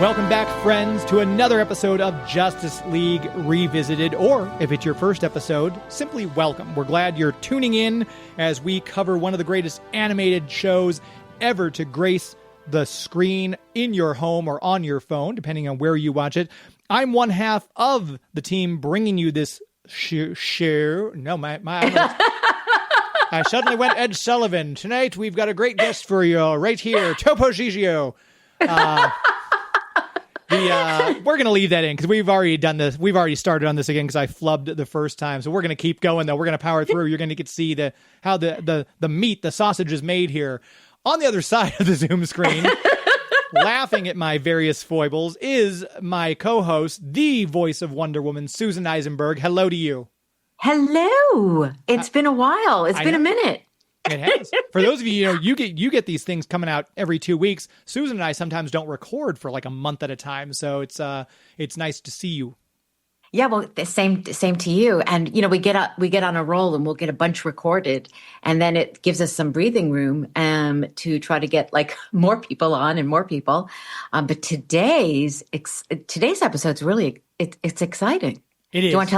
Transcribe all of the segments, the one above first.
Welcome back, friends, to another episode of Justice League Revisited, or if it's your first episode, simply welcome. We're glad you're tuning in as we cover one of the greatest animated shows ever to grace the screen in your home or on your phone, depending on where you watch it. I'm one half of the team bringing you this show. No, I suddenly went Ed Sullivan. Tonight, we've got a great guest for you right here, Topo Gigio. We're going to leave that in because we've already done this. We've already started on this again because I flubbed the first time. So we're going to keep going, though. We're going to power through. You're going to get to see how the meat, the sausage is made here. On the other side of the Zoom screen, laughing at my various foibles, is my co-host, the voice of Wonder Woman, Susan Eisenberg. Hello to you. Hello. It's been a while. It's been a minute. It has. For those of you, you get these things coming out every 2 weeks. Susan and I sometimes don't record for like a month at a time, so it's nice to see you. Yeah, well, the same to you. And we get on a roll and we'll get a bunch recorded, and then it gives us some breathing room to try to get like more people on and more people. But today's episode's really it's exciting. It is. Do you want to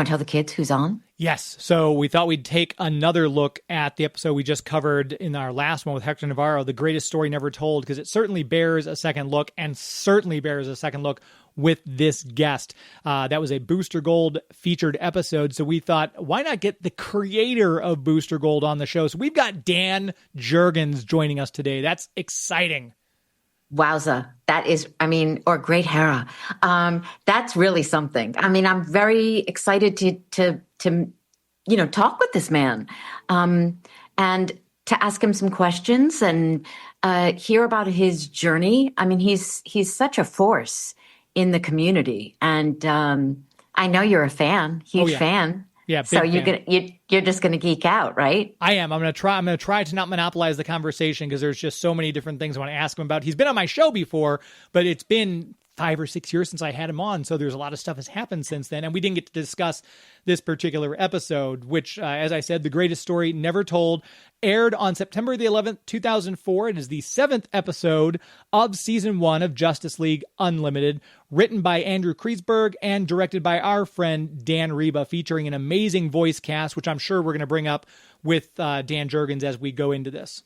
tell the kids who's on? Yes. So we thought we'd take another look at the episode we just covered in our last one with Hector Navarro, The Greatest Story Never Told, because it certainly bears a second look, and certainly bears a second look with this guest. That was a Booster Gold featured episode. So we thought, why not get the creator of Booster Gold on the show? So we've got Dan Jurgens joining us today. That's exciting. Wowza. That is, or Great Hera. That's really something. I'm very excited to talk with this man, and to ask him some questions and hear about his journey. He's such a force in the community, and I know you're a fan, huge fan. Yeah, so fan. You're just gonna geek out, right? I am. I'm gonna try to not monopolize the conversation because there's just so many different things I want to ask him about. He's been on my show before, but it's been 5 or 6 years since I had him on, so there's a lot of stuff has happened since then, and we didn't get to discuss this particular episode, which, as I said, The Greatest Story Never Told, aired on September the 11th, 2004. It is the 7th episode of Season 1 of Justice League Unlimited, written by Andrew Kreisberg and directed by our friend Dan Reba, featuring an amazing voice cast, which I'm sure we're going to bring up with Dan Jurgens as we go into this.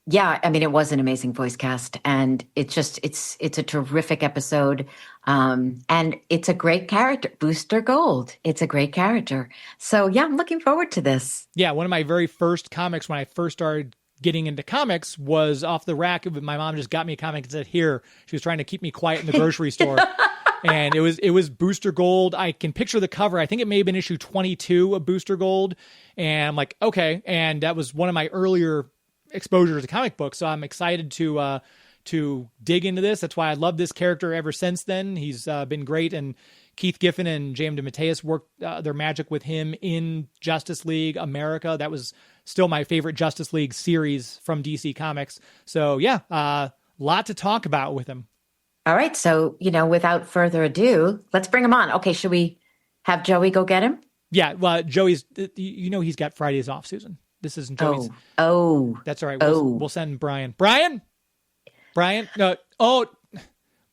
Yeah, it was an amazing voice cast, and it's a terrific episode, and it's a great character. Booster Gold, it's a great character. So yeah, I'm looking forward to this. Yeah, one of my very first comics when I first started getting into comics was off the rack. My mom just got me a comic and said, "Here." She was trying to keep me quiet in the grocery store. And it was Booster Gold. I can picture the cover. I think it may have been issue 22 of Booster Gold. And I'm like, okay. And that was one of my earlier exposure to comic books, so I'm excited to dig into this. That's why I love this character ever since then. He's been great, and Keith Giffen and J.M. DeMatteis worked their magic with him in Justice League America. That was still my favorite Justice League series from DC Comics. So yeah, lot to talk about with him. All right, so without further ado, let's bring him on. Okay, should we have Joey go get him? Yeah, well, Joey's he's got Fridays off, Susan. This isn't Joey's. Oh. That's all right. We'll send Brian. Brian? No. Oh,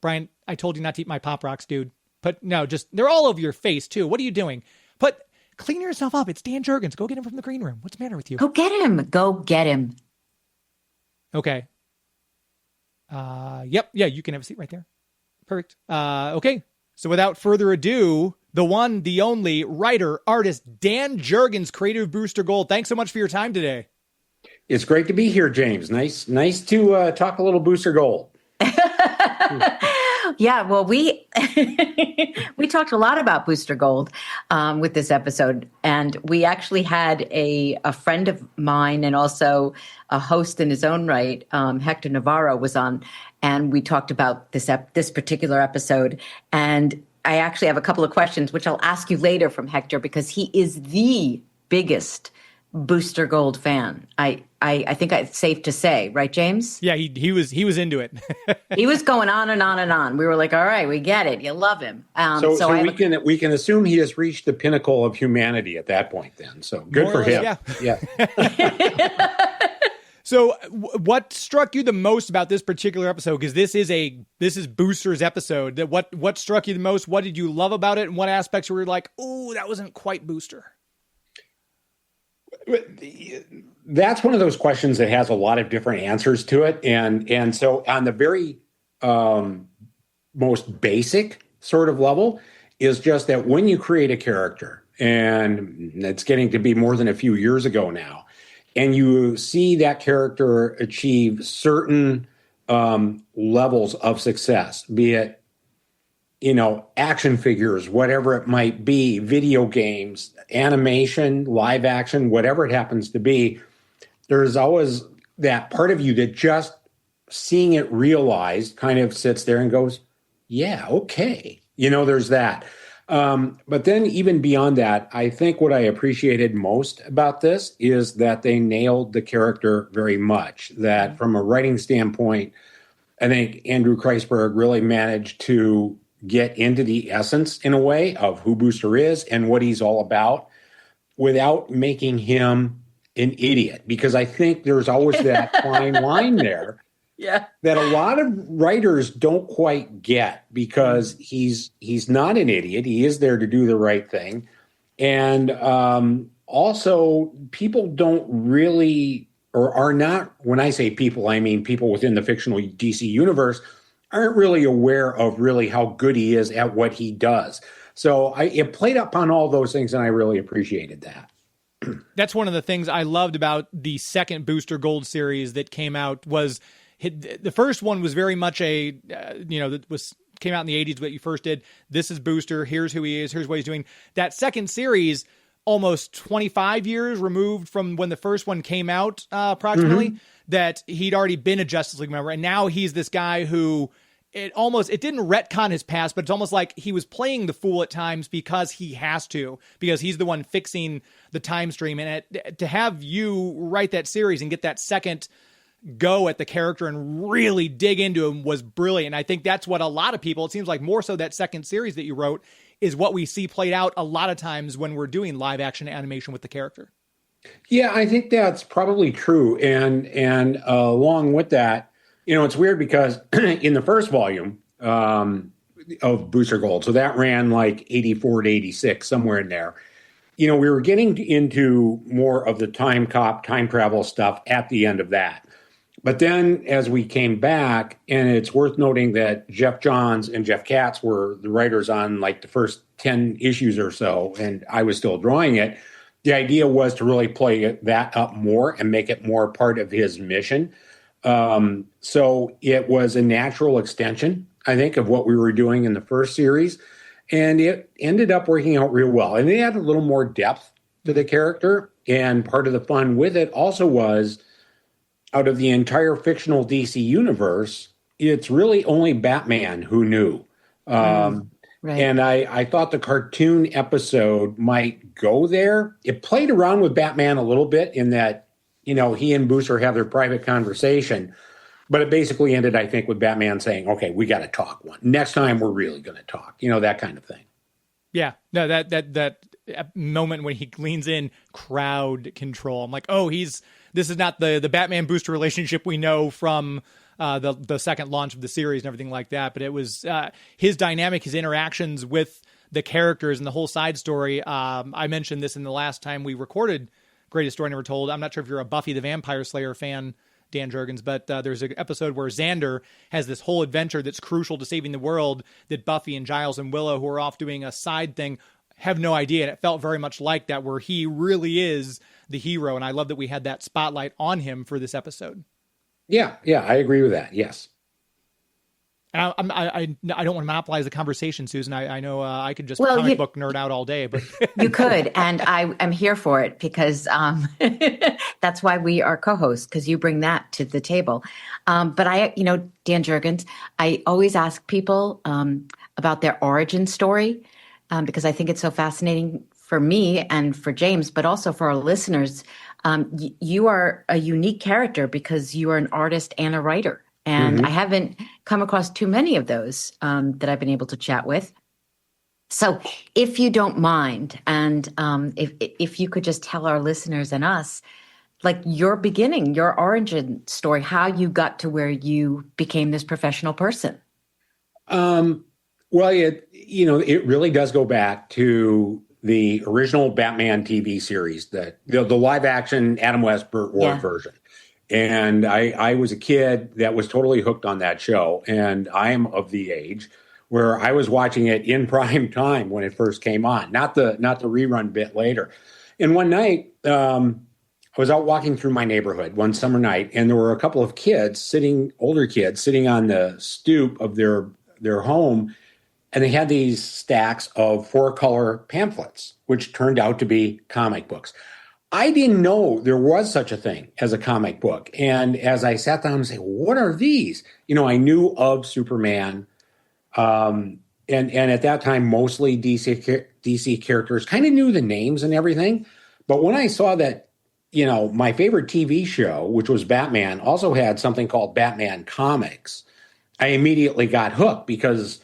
Brian, I told you not to eat my Pop Rocks, dude. But no, they're all over your face, too. What are you doing? Clean yourself up. It's Dan Jurgens. Go get him from the green room. What's the matter with you? Go get him. Okay. Yep. Yeah, you can have a seat right there. Perfect. Okay. So without further ado, the one, the only writer, artist, Dan Jurgens, creator of Booster Gold. Thanks so much for your time today. It's great to be here, James. Nice to talk a little Booster Gold. Yeah, well, we talked a lot about Booster Gold with this episode, and we actually had a friend of mine and also a host in his own right, Hector Navarro, was on, and we talked about this particular episode. And I actually have a couple of questions, which I'll ask you later from Hector, because he is the biggest Booster Gold fan. I think it's safe to say, right, James? Yeah, he was into it. He was going on and on and on. We were like, all right, we get it. You love him. So we can assume he has reached the pinnacle of humanity at that point then. So good for him. Yeah. So what struck you the most about this particular episode? Because this is Booster's episode. That what struck you the most? What did you love about it? And what aspects were you like, oh, that wasn't quite Booster? That's one of those questions that has a lot of different answers to it. And so on the very most basic sort of level is just that when you create a character, and it's getting to be more than a few years ago now, and you see that character achieve certain levels of success, be it, action figures, whatever it might be, video games, animation, live action, whatever it happens to be, there's always that part of you that just seeing it realized kind of sits there and goes, yeah, okay. There's that. But then even beyond that, I think what I appreciated most about this is that they nailed the character very much. That from a writing standpoint, I think Andrew Kreisberg really managed to get into the essence in a way of who Booster is and what he's all about without making him an idiot. Because I think there's always that fine line there. Yeah. That a lot of writers don't quite get, because he's not an idiot. He is there to do the right thing. And also, people don't really, or are not, when I say people, I mean people within the fictional DC universe, aren't really aware of really how good he is at what he does. So it played up on all those things, and I really appreciated that. That's one of the things I loved about the second Booster Gold series that came out. Was the first one was very much a, that came out in the 80s, what you first did. This is Booster. Here's who he is. Here's what he's doing. That second series, almost 25 years removed from when the first one came out, approximately, that he'd already been a Justice League member. And now he's this guy who it didn't retcon his past, but it's almost like he was playing the fool at times because he has to, because he's the one fixing the time stream. And to have you write that series and get that second go at the character and really dig into him was brilliant. I think that's what a lot of people, it seems like more so that second series that you wrote, is what we see played out a lot of times when we're doing live action animation with the character. Yeah, I think that's probably true. And along with that, it's weird because in the first volume of Booster Gold, so that ran like 84 to 86, somewhere in there, we were getting into more of the time cop, time travel stuff at the end of that. But then as we came back, and it's worth noting that Jeff Johns and Jeff Katz were the writers on like the first 10 issues or so, and I was still drawing it. The idea was to really play that up more and make it more part of his mission. So it was a natural extension, I think, of what we were doing in the first series. And it ended up working out real well. And they had a little more depth to the character. And part of the fun with it also was, out of the entire fictional DC universe, it's really only Batman who knew. Right. And I thought the cartoon episode might go there. It played around with Batman a little bit in that, he and Booster have their private conversation. But it basically ended, I think, with Batman saying, okay, we got to talk one. Next time we're really going to talk, that kind of thing. Yeah. No, that moment when he leans in, crowd control. I'm like, oh, this is not the Batman Booster relationship we know from the second launch of the series and everything like that. But it was his dynamic, his interactions with the characters and the whole side story. I mentioned this in the last time we recorded Greatest Story Never Told. I'm not sure if you're a Buffy the Vampire Slayer fan, Dan Jurgens, but there's an episode where Xander has this whole adventure that's crucial to saving the world that Buffy and Giles and Willow, who are off doing a side thing, have no idea. And it felt very much like that, where he really is the hero. And I love that we had that spotlight on him for this episode. Yeah, I agree with that. Yes. And I don't want to monopolize the conversation, Susan. I know I could just comic book nerd out all day, but you could, and I'm here for it because that's why we are co-hosts, because you bring that to the table. But Dan Jurgens, I always ask people about their origin story because I think it's so fascinating for me and for James, but also for our listeners. You are a unique character because you are an artist and a writer. And I haven't come across too many of those that I've been able to chat with. So if you don't mind, and if you could just tell our listeners and us, like your beginning, your origin story, how you got to where you became this professional person. Well, it really does go back to the original Batman TV series, the live action Adam West, Burt Ward version. And I was a kid that was totally hooked on that show. And I am of the age where I was watching it in prime time when it first came on, not the rerun bit later. And one night, I was out walking through my neighborhood one summer night, and there were a couple of older kids sitting on the stoop of their home. And they had these stacks of 4-color pamphlets, which turned out to be comic books. I didn't know there was such a thing as a comic book. And as I sat down and said, what are these? I knew of Superman. And at that time, mostly DC characters, kind of knew the names and everything. But when I saw that, my favorite TV show, which was Batman, also had something called Batman Comics, I immediately got hooked because,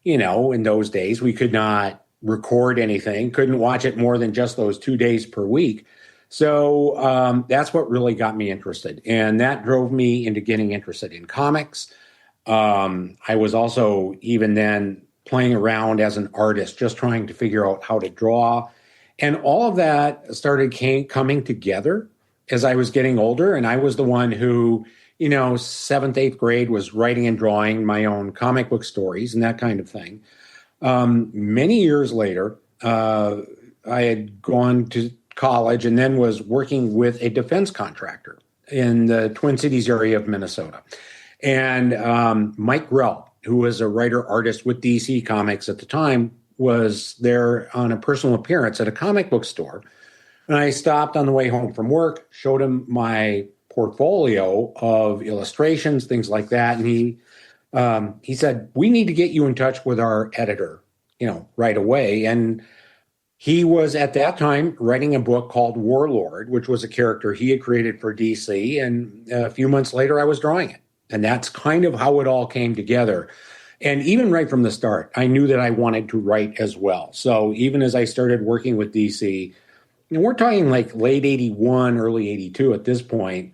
in those days, we could not record anything, couldn't watch it more than just those 2 days per week. So that's what really got me interested. And that drove me into getting interested in comics. I was also even then playing around as an artist, just trying to figure out how to draw. And all of that started coming together as I was getting older. And I was the one who, 7th, 8th grade was writing and drawing my own comic book stories and that kind of thing. Many years later, I had gone to college and then was working with a defense contractor in the Twin Cities area of Minnesota. And Mike Grell, who was a writer-artist with DC Comics at the time, was there on a personal appearance at a comic book store. And I stopped on the way home from work, showed him my portfolio of illustrations, things like that. And he said, we need to get you in touch with our editor, right away. And he was at that time writing a book called Warlord, which was a character he had created for DC. And a few months later, I was drawing it. And that's kind of how it all came together. And even right from the start, I knew that I wanted to write as well. So even as I started working with DC, and we're talking like late 81, early 82 at this point,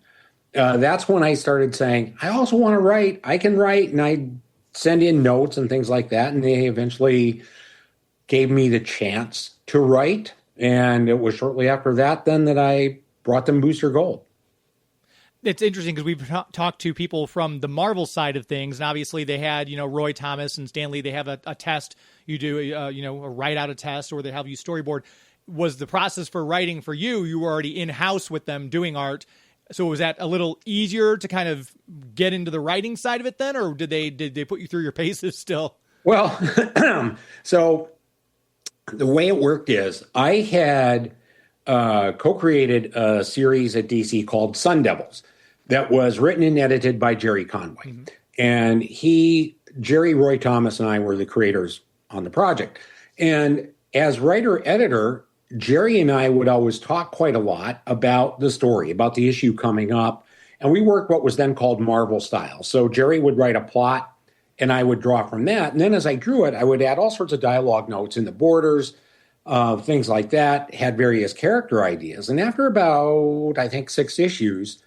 that's when I started saying, I also want to write. I can write. And I send in notes and things like that. And they eventually gave me the chance to write. And it was shortly after that then that I brought them Booster Gold. It's interesting because we've talked to people from the Marvel side of things, and obviously they had, Roy Thomas and Stan Lee. They have a test. You do, a write out a test, or they have you storyboard. Was the process for writing for you? You were already in house with them doing art, so was that a little easier to kind of get into the writing side of it then, or did they put you through your paces still? Well, so the way it worked is I had co-created a series at DC called Sun Devils that was written and edited by Jerry Conway. Mm-hmm. And Jerry, Roy Thomas, and I were the creators on the project. And as writer-editor, Jerry and I would always talk quite a lot about the story, about the issue coming up. And we worked what was then called Marvel style. So Jerry would write a plot, and I would draw from that. And then as I drew it, I would add all sorts of dialogue notes in the borders, things like that, had various character ideas. And after about, I think, 6 issues,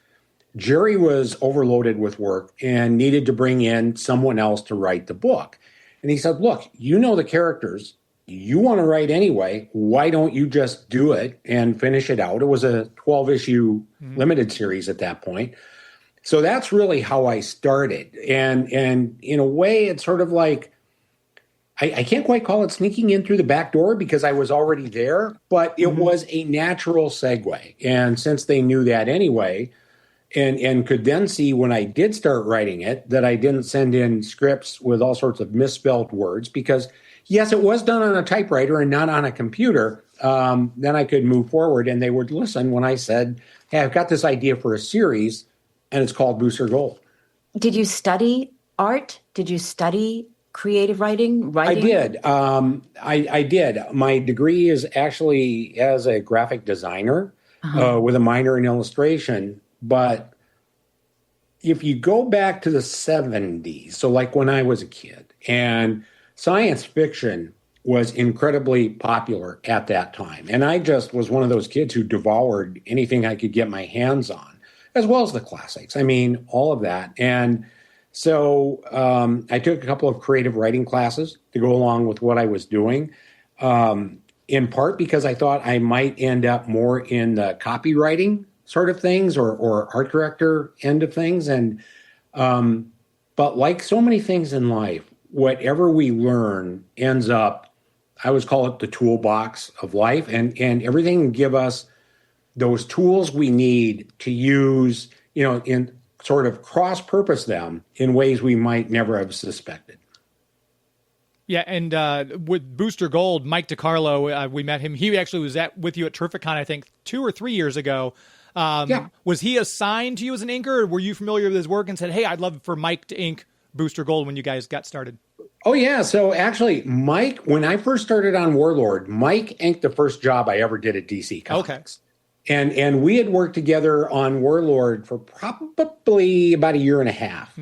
Jerry was overloaded with work and needed to bring in someone else to write the book. And he said, look, you know the characters. You want to write anyway. Why don't you just do it and finish it out? It was a 12-issue limited series at that point. So that's really how I started. And in a way, it's sort of like, I can't quite call it sneaking in through the back door because I was already there, but it was a natural segue. And since they knew that anyway, and could then see when I did start writing it, that I didn't send in scripts with all sorts of misspelled words because, yes, it was done on a typewriter and not on a computer. Then I could move forward and they would listen when I said, hey, I've got this idea for a series and it's called Booster Gold. Did you study art? Did you study creative writing? I did. I did. My degree is actually as a graphic designer with a minor in illustration. But if you go back to the 70s, so like when I was a kid, and science fiction was incredibly popular at that time. And I just was one of those kids who devoured anything I could get my hands on, as well as the classics. I mean, all of that. And so I took a couple of creative writing classes to go along with what I was doing, in part because I thought I might end up more in the copywriting sort of things or art director end of things. And but like so many things in life, whatever we learn ends up, I always call it the toolbox of life, and everything can give us those tools we need to use, in sort of cross-purpose them in ways we might never have suspected. Yeah, and with Booster Gold, Mike DiCarlo, we met him. He actually was with you at Terrificon, I think, 2 or 3 years ago. Yeah. Was he assigned to you as an inker, or were you familiar with his work and said, hey, I'd love for Mike to ink Booster Gold when you guys got started? Oh, yeah. So actually, Mike, when I first started on Warlord, Mike inked the first job I ever did at DC Comics. Okay. And we had worked together on Warlord for probably about a year and a half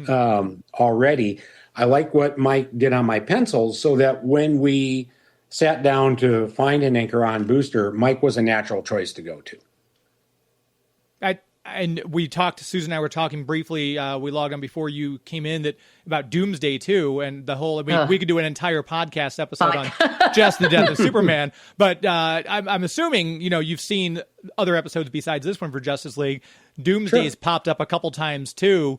already. I like what Mike did on my pencils, so that when we sat down to find an inker on Booster, Mike was a natural choice to go to. And we talked, Susan and I were talking briefly, we logged on before you came in, that about Doomsday too, and the whole, we could do an entire podcast episode on just the death of Superman. But I'm assuming, you've seen other episodes besides this one for Justice League. Doomsday's popped up a couple times too.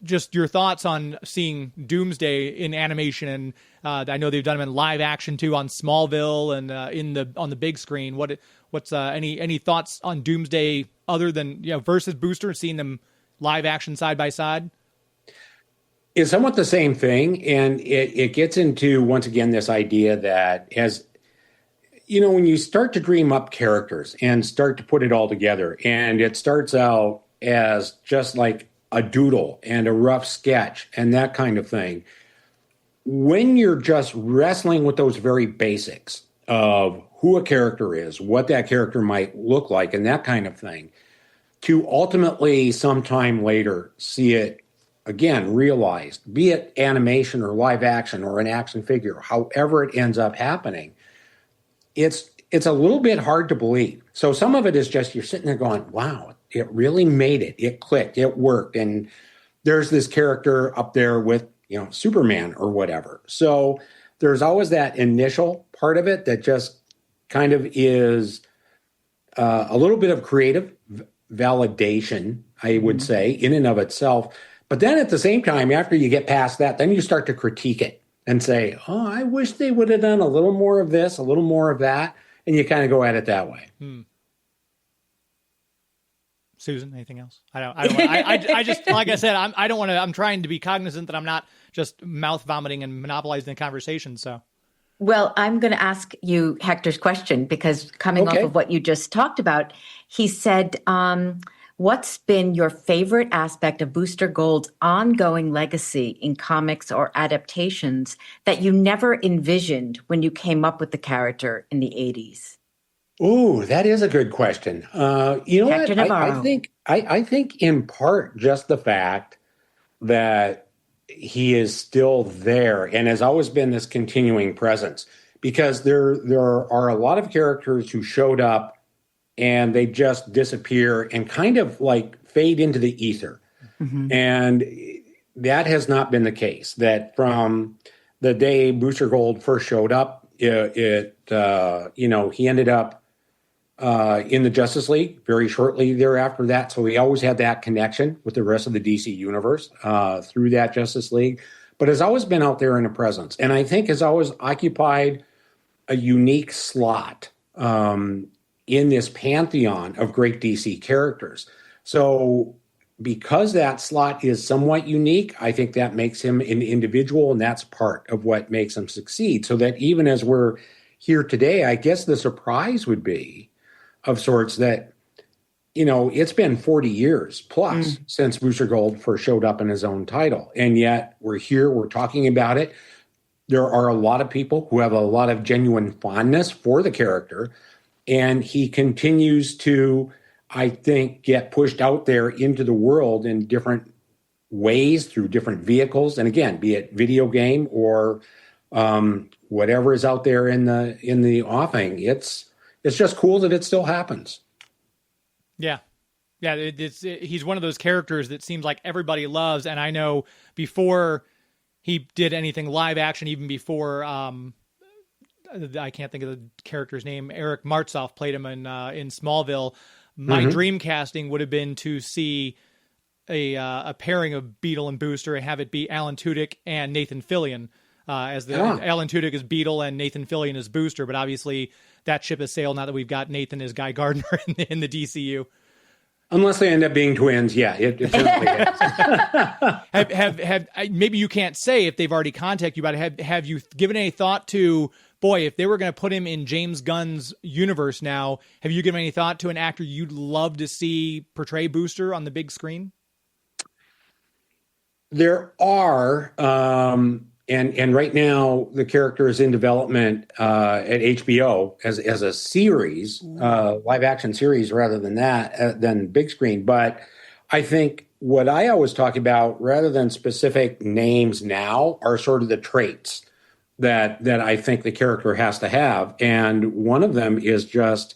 Just your thoughts on seeing Doomsday in animation, and I know they've done them in live action too on Smallville and on the big screen. What's any thoughts on Doomsday other than versus Booster, seeing them live action side by side? It's somewhat the same thing, and it gets into, once again, this idea that as when you start to dream up characters and start to put it all together, and it starts out as just like a doodle and a rough sketch and that kind of thing, when you're just wrestling with those very basics of who a character is, what that character might look like, and that kind of thing, to ultimately sometime later see it again realized, be it animation or live action or an action figure, however it ends up happening, it's a little bit hard to believe. So some of it is just you're sitting there going, wow, it really made it. It clicked. It worked. And there's this character up there with, Superman or whatever. So there's always that initial part of it that just kind of is a little bit of creative validation, I would say, in and of itself. But then at the same time, after you get past that, then you start to critique it and say, oh, I wish they would have done a little more of this, a little more of that. And you kind of go at it that way. Susan, anything else? I just, like I said, I don't want to, I'm trying to be cognizant that I'm not just mouth vomiting and monopolizing the conversation. So. Well, I'm going to ask you Hector's question, because coming off of what you just talked about, he said, what's been your favorite aspect of Booster Gold's ongoing legacy in comics or adaptations that you never envisioned when you came up with the character in the 80s? Ooh, that is a good question. You know Hector what? Navarro. I think in part just the fact that he is still there and has always been this continuing presence, because there are a lot of characters who showed up and they just disappear and kind of like fade into the ether. Mm-hmm. And that has not been the case. That from the day Booster Gold first showed up, he ended up in the Justice League very shortly thereafter that. So he always had that connection with the rest of the DC universe through that Justice League, but has always been out there in a presence. And I think has always occupied a unique slot in this pantheon of great DC characters. So because that slot is somewhat unique, I think that makes him an individual, and that's part of what makes him succeed. So that even as we're here today, I guess the surprise would be of sorts that, it's been 40 years plus since Booster Gold first showed up in his own title. And yet we're here, we're talking about it. There are a lot of people who have a lot of genuine fondness for the character. And he continues to, I think, get pushed out there into the world in different ways through different vehicles. And again, be it video game or whatever is out there in the offing. It's just cool that it still happens. Yeah. Yeah, he's one of those characters that seems like everybody loves. And I know before he did anything live action, even before I can't think of the character's name, Eric Martsolf played him in Smallville. My dream casting would have been to see a pairing of Beetle and Booster and have it be Alan Tudyk and Nathan Fillion. Alan Tudyk is Beetle and Nathan Fillion is Booster, but obviously that ship has sailed now that we've got Nathan as Guy Gardner in the DCU. Unless they end up being twins, yeah, it certainly is. have maybe you can't say if they've already contacted you, but have you given any thought to, boy, if they were going to put him in James Gunn's universe now, have you given any thought to an actor you'd love to see portray Booster on the big screen? There are, and right now the character is in development at HBO as a series, live action series rather than big screen. But I think what I always talk about, rather than specific names now, are sort of the traits that I think the character has to have. And one of them is just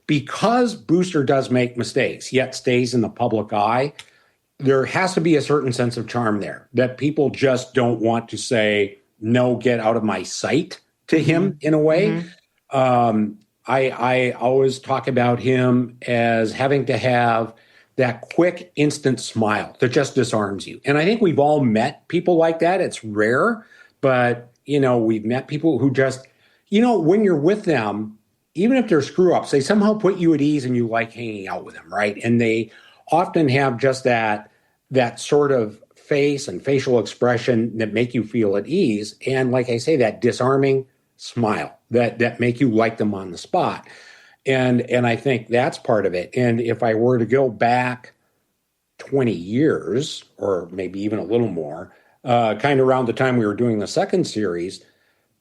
because Booster does make mistakes, yet stays in the public eye, there has to be a certain sense of charm there that people just don't want to say, no, get out of my sight to him in a way. I always talk about him as having to have that quick, instant smile that just disarms you. And I think we've all met people like that. It's rare, but, we've met people who just, when you're with them, even if they're screw ups, they somehow put you at ease and you like hanging out with them, right? And they often have just that sort of face and facial expression that make you feel at ease. And like I say, that disarming smile that make you like them on the spot. And I think that's part of it. And if I were to go back 20 years, or maybe even a little more, kind of around the time we were doing the second series,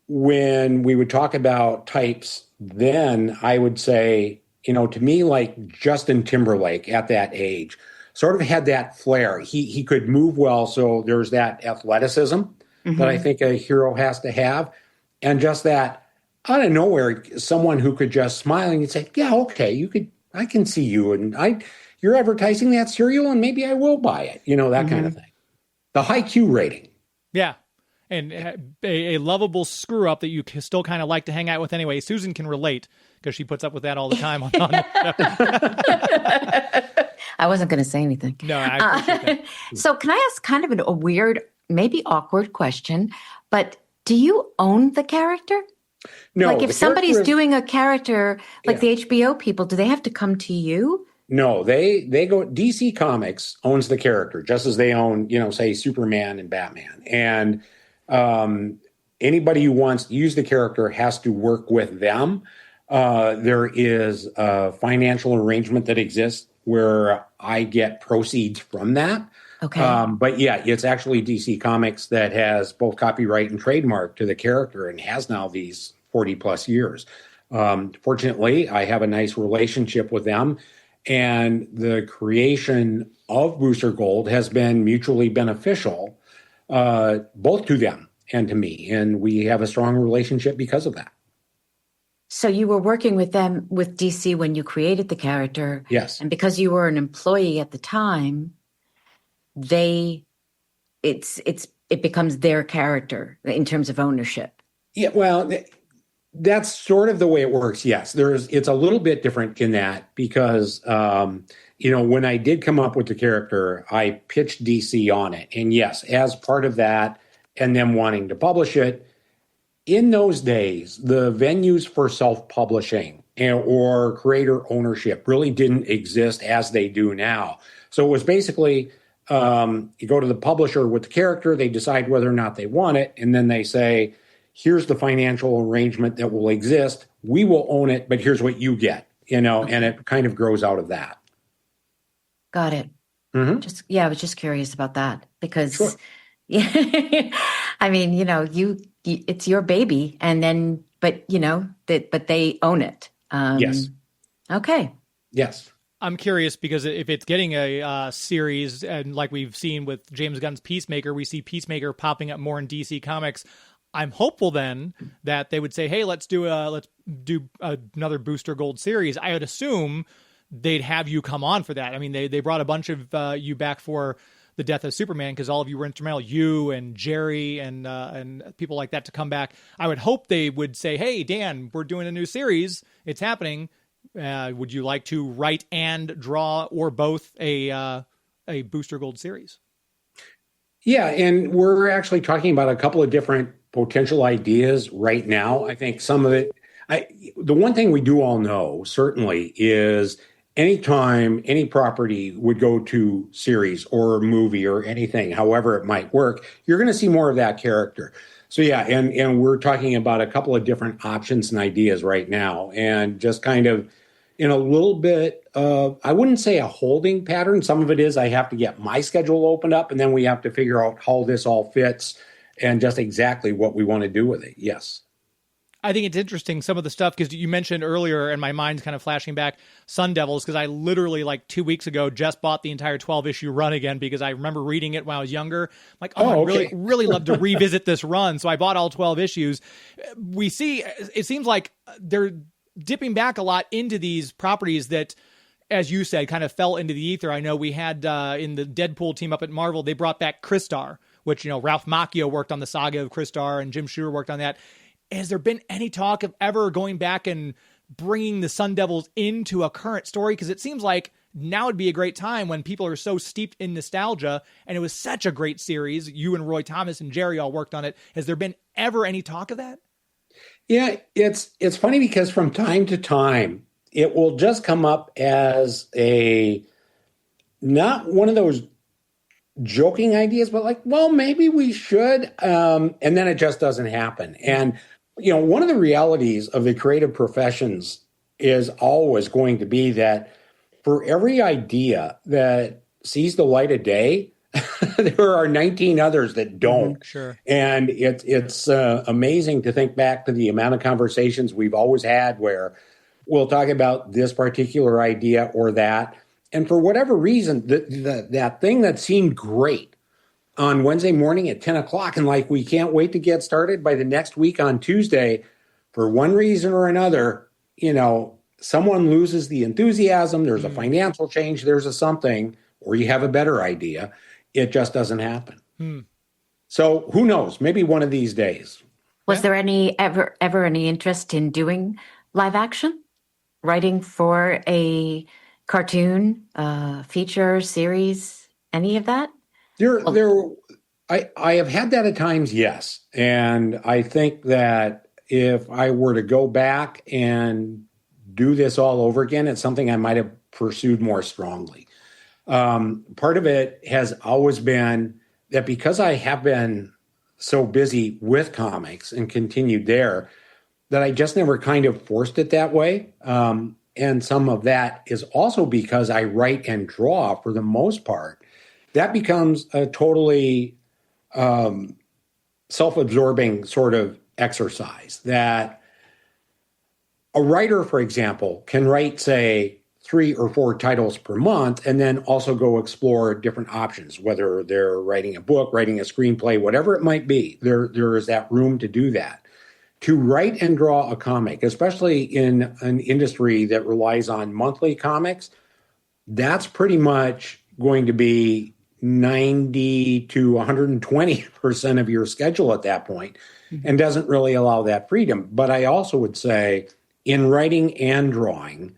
when we would talk about types, then I would say, to me, like Justin Timberlake at that age sort of had that flair. He could move well, so there's that athleticism that I think a hero has to have. And just that, out of nowhere, someone who could just smile and you'd say, yeah, okay, I can see you. And you're advertising that cereal and maybe I will buy it. That kind of thing. The high Q rating. Yeah. And a lovable screw up that you still kind of like to hang out with anyway. Susan can relate because she puts up with that all the time on the show. I wasn't going to say anything. No, I appreciate that. So can I ask kind of a weird, maybe awkward question, but do you own the character? No. Like if somebody's doing a character like the HBO people, do they have to come to you? No, they go. DC Comics owns the character just as they own, say Superman and Batman. And anybody who wants to use the character has to work with them. There is a financial arrangement that exists where I get proceeds from that. Okay. But yeah, it's actually DC Comics that has both copyright and trademark to the character and has now these 40 plus years. Fortunately, I have a nice relationship with them, and the creation of Booster Gold has been mutually beneficial, both to them and to me. And we have a strong relationship because of that. So you were working with them, with DC, when you created the character. Yes. And because you were an employee at the time, it becomes their character in terms of ownership. Yeah, well, that's sort of the way it works. Yes, it's a little bit different in that because, when I did come up with the character, I pitched DC on it. And yes, as part of that and them wanting to publish it, in those days, the venues for self-publishing or creator ownership really didn't exist as they do now. So it was basically you go to the publisher with the character, they decide whether or not they want it, and then they say, here's the financial arrangement that will exist. We will own it, but here's what you get, and it kind of grows out of that. Got it. Mm-hmm. I was just curious about that because, sure. I mean, it's your baby, and then, but they own it. Yes. Okay. Yes. I'm curious because if it's getting a series, and like we've seen with James Gunn's Peacemaker, we see Peacemaker popping up more in DC Comics. I'm hopeful then that they would say, hey, let's do another Booster Gold series. I would assume they'd have you come on for that. I mean, they brought a bunch of you back for the death of Superman because all of you were instrumental, you and Jerry and people like that, to come back. I would hope they would say, hey, Dan, we're doing a new series. It's happening. Would you like to write and draw or both a Booster Gold series? Yeah, and we're actually talking about a couple of different potential ideas right now. I think some of it, the one thing we do all know certainly is anytime any property would go to series or movie or anything, however it might work, you're going to see more of that character. So yeah, and we're talking about a couple of different options and ideas right now, and just kind of in a little bit of, I wouldn't say a holding pattern. Some of it is I have to get my schedule opened up, and then we have to figure out how this all fits and just exactly what we want to do with it. Yes. I think it's interesting, some of the stuff, because you mentioned earlier, and my mind's kind of flashing back, Sun Devils, because I literally, like 2 weeks ago, just bought the entire 12-issue run again because I remember reading it when I was younger. I'm like, okay. I'd really love to revisit this run. So I bought all 12 issues. We see, it seems like they're dipping back a lot into these properties that, as you said, kind of fell into the ether. I know we had in the Deadpool team up at Marvel, they brought back Crystar, which, Ralph Macchio worked on the saga of Crystar and Jim Shooter worked on that. Has there been any talk of ever going back and bringing the Sun Devils into a current story? Because it seems like now would be a great time when people are so steeped in nostalgia, and it was such a great series. You and Roy Thomas and Jerry all worked on it. Has there been ever any talk of that? Yeah, it's funny because from time to time, it will just come up as not one of those joking ideas, but like, well, maybe we should. And then it just doesn't happen. And, one of the realities of the creative professions is always going to be that for every idea that sees the light of day, there are 19 others that don't. Sure. And it's amazing to think back to the amount of conversations we've always had where we'll talk about this particular idea or that. And for whatever reason, that thing that seemed great on Wednesday morning at 10 o'clock, and like, we can't wait to get started by the next week on Tuesday, for one reason or another, someone loses the enthusiasm, there's a financial change, there's a something, or you have a better idea. It just doesn't happen. So who knows? Maybe one of these days. Was there ever any interest in doing live action, writing for a cartoon, feature, series, any of that? I have had that at times, yes. And I think that if I were to go back and do this all over again, it's something I might have pursued more strongly. Part of it has always been that because I have been so busy with comics and continued there, that I just never kind of forced it that way. And some of that is also because I write and draw for the most part. That becomes a totally self-absorbing sort of exercise that a writer, for example, can write, say, 3 or 4 titles per month and then also go explore different options, whether they're writing a book, writing a screenplay, whatever it might be. There is that room to do that. To write and draw a comic, especially in an industry that relies on monthly comics, that's pretty much going to be 90 to 120% of your schedule at that point, and doesn't really allow that freedom. But I also would say in writing and drawing,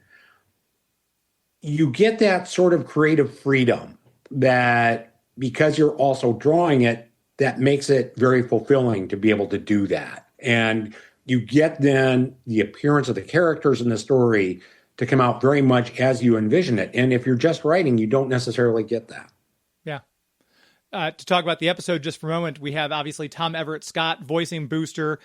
you get that sort of creative freedom that because you're also drawing it, that makes it very fulfilling to be able to do that. And you get then the appearance of the characters in the story to come out very much as you envision it. And if you're just writing, you don't necessarily get that. Yeah. To talk about the episode just for a moment, we have obviously Tom Everett Scott voicing Booster,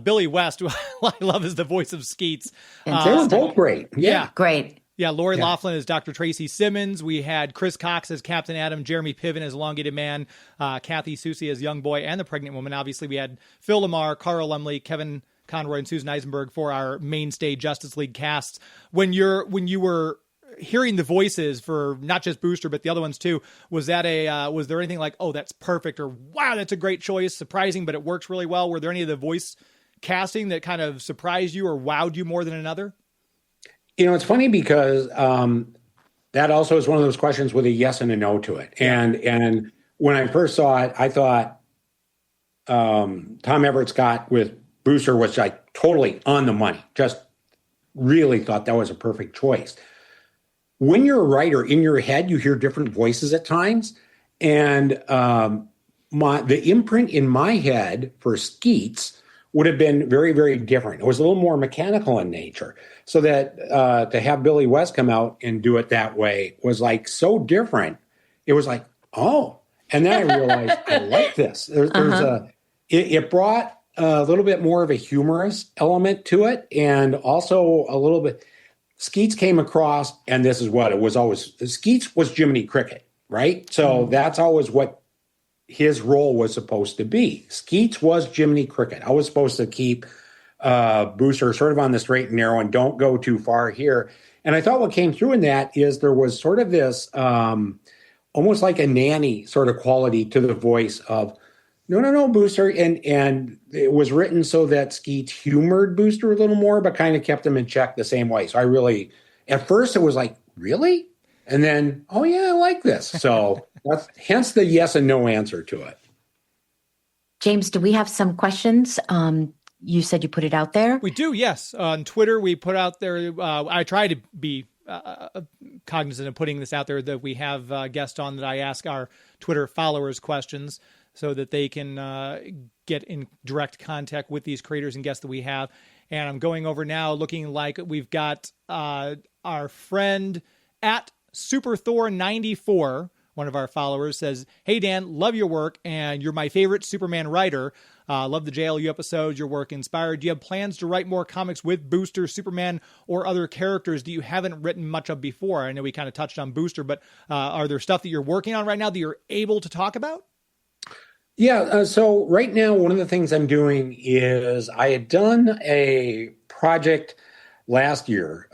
Billy West, who I love as the voice of Skeets. They were both great. Yeah. Great. Yeah, Lori Loughlin as Dr. Tracy Simmons. We had Chris Cox as Captain Adam, Jeremy Piven as Elongated Man, Kathy Susie as Young Boy and the Pregnant Woman. Obviously, we had Phil Lamar, Carl Lumley, Kevin Conroy, and Susan Eisenberg for our mainstay Justice League casts. When you were hearing the voices for not just Booster, but the other ones too, was there anything like, oh, that's perfect, or wow, that's a great choice, surprising, but it works really well? Were there any of the voice casting that kind of surprised you or wowed you more than another? It's funny because that also is one of those questions with a yes and a no to it. And when I first saw it, I thought Tom Everett Scott with Booster was like totally on the money. Just really thought that was a perfect choice. When you're a writer, in your head, you hear different voices at times. And the imprint in my head for Skeets would have been very, very different. It was a little more mechanical in nature. So that to have Billy West come out and do it that way was like so different. It was like, oh. And then I realized I like this. It brought a little bit more of a humorous element to it, and also a little bit. Skeets came across, and this is what it was always. Skeets was Jiminy Cricket, right? So that's always what his role was supposed to be. Skeets was Jiminy Cricket. I was supposed to keep Booster sort of on the straight and narrow and don't go too far here. And I thought what came through in that is there was sort of this almost like a nanny sort of quality to the voice of, no, Booster. And it was written so that Skeets humored Booster a little more, but kind of kept him in check the same way. So I really, at first it was like, really? And then, oh yeah, I like this. So that's hence the yes and no answer to it. James, do we have some questions? You said you put it out there. We do, yes. On Twitter, we put out there. I try to be cognizant of putting this out there that we have guests on that I ask our Twitter followers questions so that they can get in direct contact with these creators and guests that we have. And I'm going over now, looking like we've got our friend at SuperThor94, one of our followers, says, "Hey, Dan, love your work, and you're my favorite Superman writer. Love the JLU episodes. Your work inspired. Do you have plans to write more comics with Booster, Superman, or other characters that you haven't written much of before?" I know we kind of touched on Booster, but are there stuff that you're working on right now that you're able to talk about? Yeah, so right now, one of the things I'm doing is I had done a project last year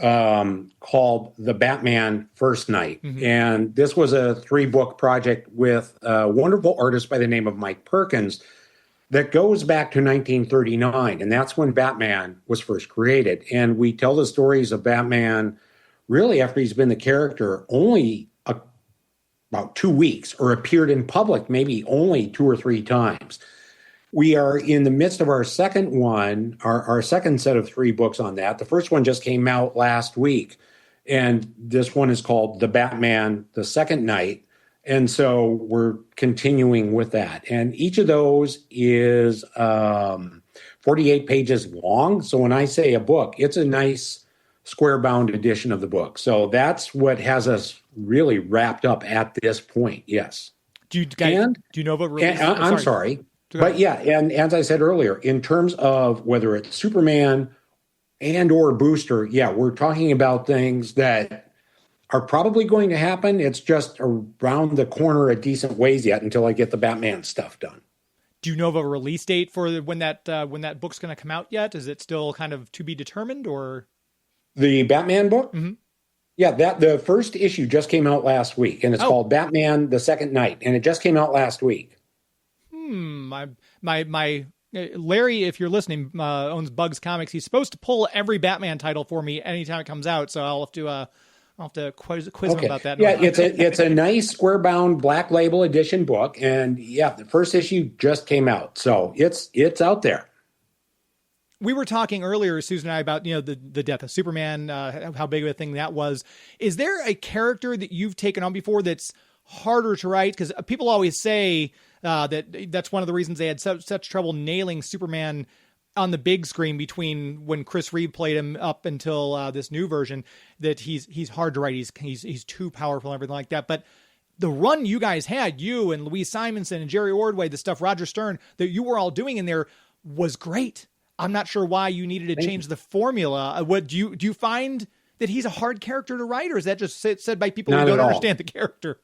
called The Batman First Night. Mm-hmm. And this was a 3-book project with a wonderful artist by the name of Mike Perkins that goes back to 1939. And that's when Batman was first created. And we tell the stories of Batman really after he's been the character only about 2 weeks, or appeared in public maybe only 2 or 3 times. We are in the midst of our second one, our second set of 3 books on that. The first one just came out last week, and this one is called The Batman, The Second Night. And so we're continuing with that. And each of those is 48 pages long. So when I say a book, it's a nice square-bound edition of the book. So that's what has us really wrapped up at this point, yes. Do you know about release? I'm sorry. But yeah, and as I said earlier, in terms of whether it's Superman and or Booster, yeah, we're talking about things that are probably going to happen. It's just around the corner a decent ways yet until I get the Batman stuff done. Do you know of a release date for when that book's going to come out yet? Is it still kind of to be determined, or the Batman book? Mm-hmm. Yeah, the first issue just came out last week, and it's called Batman: The Second Night, and it just came out last week. My Larry, if you're listening, owns Bugs Comics. He's supposed to pull every Batman title for me anytime it comes out, so I'll have to quiz him about that. Yeah, it's a nice square bound black label edition book, and yeah, the first issue just came out, so it's out there. We were talking earlier, Susan and I, about the death of Superman, how big of a thing that was. Is there a character that you've taken on before that's harder to write? Because people always say that's one of the reasons they had such trouble nailing Superman on the big screen between when Chris Reeve played him up until this new version, that he's hard to write. He's too powerful and everything like that. But the run you guys had, you and Louise Simonson and Jerry Ordway, the stuff Roger Stern that you were all doing in there was great. I'm not sure why you needed to change the formula. What do you find that he's a hard character to write, or is that just said by people who don't understand the character?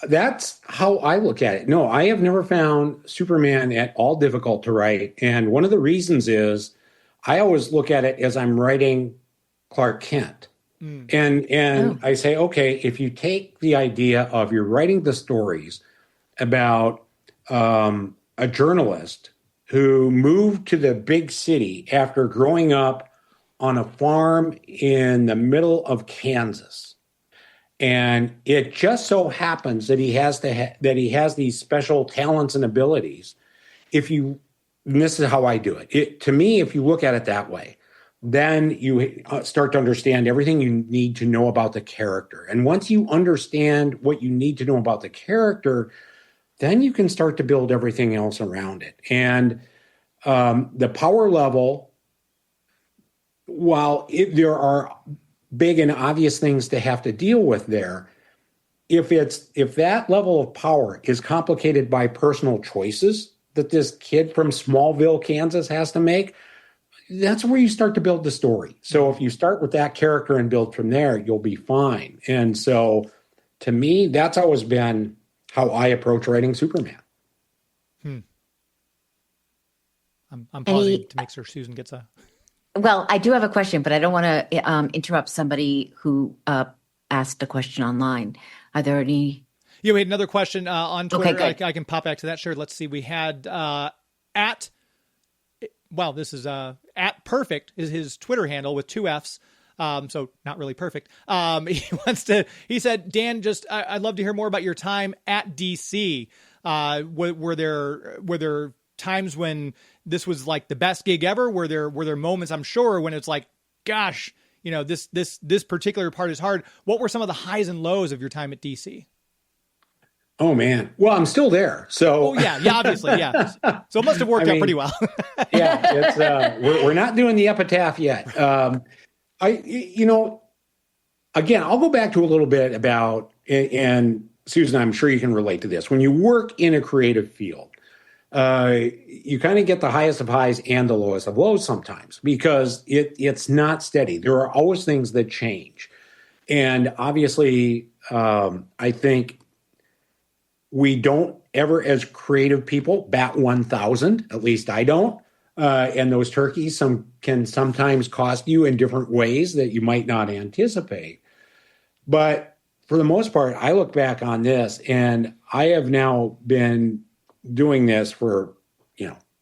That's how I look at it. No, I have never found Superman at all difficult to write. And one of the reasons is I always look at it as I'm writing Clark Kent. And I say, okay, if you take the idea of you're writing the stories about a journalist who moved to the big city after growing up on a farm in the middle of Kansas. And it just so happens that he has that he has these special talents and abilities. And this is how I do it. To me, if you look at it that way, then you start to understand everything you need to know about the character. And once you understand what you need to know about the character, then you can start to build everything else around it. And the power level, while there are big and obvious things to have to deal with there, if that level of power is complicated by personal choices that this kid from Smallville, Kansas has to make, that's where you start to build the story. So if you start with that character and build from there, you'll be fine. And so to me, that's always been how I approach writing Superman. I'm pausing to make sure Susan gets a... Well, I do have a question, but I don't want to interrupt somebody who asked a question online. Are there any... Yeah, we had another question on Twitter. Okay, I can pop back to that. Sure. Let's see. We had this is at perfect is his Twitter handle with 2 F's. So not really perfect. He said, Dan, I'd love to hear more about your time at DC. Were there times when this was like the best gig ever? Were there moments, I'm sure, when it's like, gosh, this particular part is hard. What were some of the highs and lows of your time at DC? Oh man. Well, I'm still there. So yeah, obviously. Yeah. So it must have worked out pretty well. Yeah. It's, we're not doing the epitaph yet. Again, I'll go back to a little bit about, and Susan, I'm sure you can relate to this. When you work in a creative field, you kind of get the highest of highs and the lowest of lows sometimes because it's not steady. There are always things that change. And obviously, I think we don't ever, as creative people, bat 1,000. At least I don't. And those turkeys can sometimes cost you in different ways that you might not anticipate. But for the most part, I look back on this, and I have now been doing this for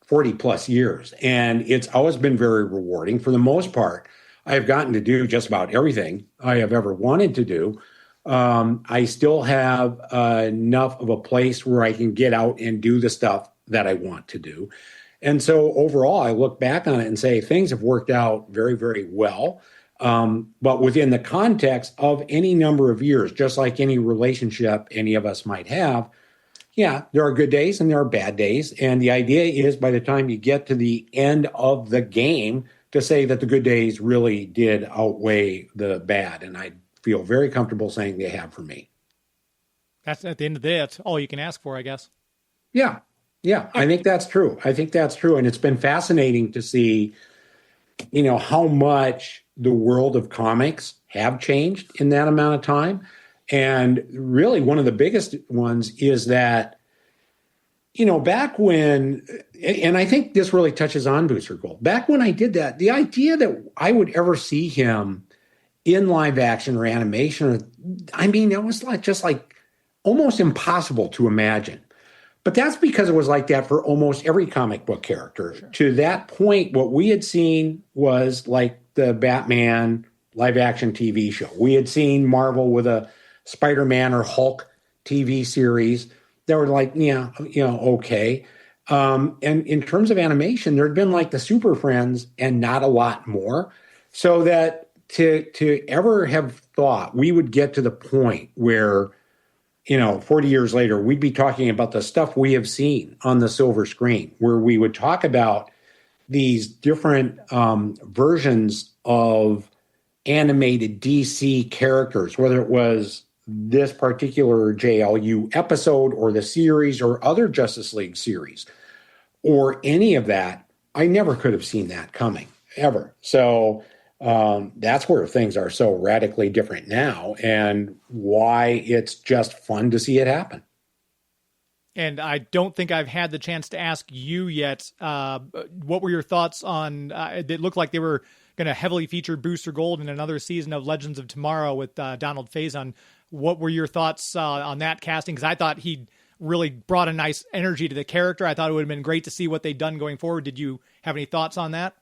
40 plus years, and it's always been very rewarding. For the most part, I have gotten to do just about everything I have ever wanted to do. I still have enough of a place where I can get out and do the stuff that I want to do. And so overall, I look back on it and say things have worked out very, very well. But within the context of any number of years, just like any relationship any of us might have, yeah, there are good days and there are bad days. And the idea is by the time you get to the end of the game to say that the good days really did outweigh the bad. And I feel very comfortable saying they have for me. That's at the end of the day, that's all you can ask for, I guess. Yeah. I think that's true. And it's been fascinating to see, how much the world of comics have changed in that amount of time. And really one of the biggest ones is that, back when, and I think this really touches on Booster Gold, back when I did that, the idea that I would ever see him in live action or animation, it was just almost impossible to imagine. But that's because it was like that for almost every comic book character. Sure. To that point, what we had seen was like the Batman live action TV show. We had seen Marvel with a Spider-Man or Hulk TV series that were like, okay. And in terms of animation, there had been like the Super Friends and not a lot more. So that to ever have thought we would get to the point where 40 years later, we'd be talking about the stuff we have seen on the silver screen, where we would talk about these different versions of animated DC characters, whether it was this particular JLU episode or the series or other Justice League series or any of that. I never could have seen that coming, ever. So that's where things are so radically different now and why it's just fun to see it happen. And I don't think I've had the chance to ask you yet. What were your thoughts on, it looked like they were going to heavily feature Booster Gold in another season of Legends of Tomorrow with Donald Faison. What were your thoughts on that casting? Because I thought he really brought a nice energy to the character. I thought it would have been great to see what they'd done going forward. Did you have any thoughts on that?